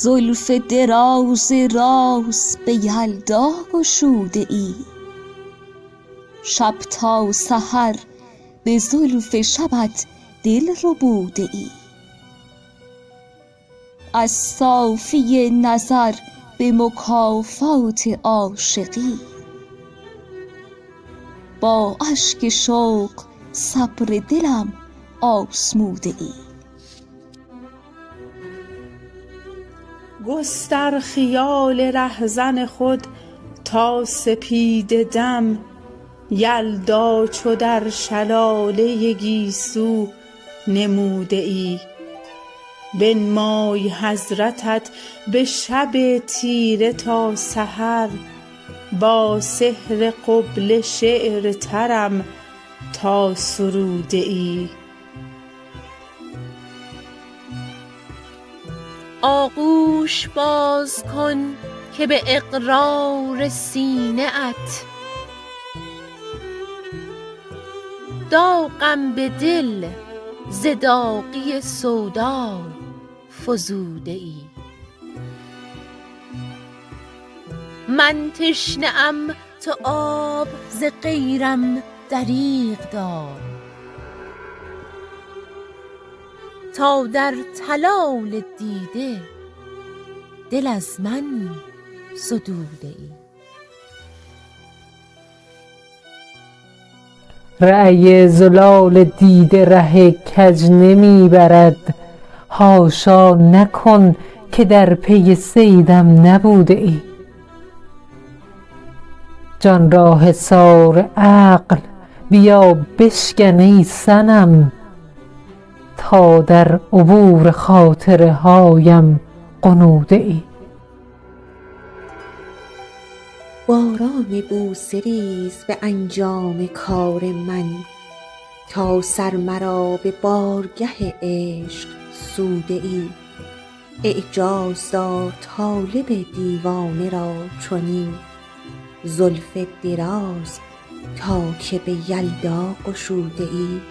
زلف دراز راز به یلدا گشوده ای، شب تا سحر به زلف شبت دل ربوده ای. از صافی نظر به مکافات عاشقی، با اشک شوق صبر دلم آزموده ای. گستر خیال رهزن خود تا سپیده دم، یلدا چو در شلاله گیسو نموده ای. بنمای حضرتت به شب تیره تا سحر، با سحر قبله شعر ترم تا سروده ای. آغوش باز کن که به اقرار سینه ات، داغم به دل ز داغی سودا فزوده ای. من تشنه ام تو آب ز غیرم دریغ دار، تا در تلال دیده دل از من ستوده ای. رأی زلال دیده ره کج نمی برد، حاشا نکن که در پی صیدم نبوده ای. جان را حصار عقل بیا بشکن ای صنم، تا در عبور خاطره هایم غنوده ای. باران بوسه ریز به انجام کار من، تا سر مرا به بارگه عشق سوده ای. اعجاز دار طالب دیوانه را چنین، زلف دراز تا که به یلدا گشوده ای.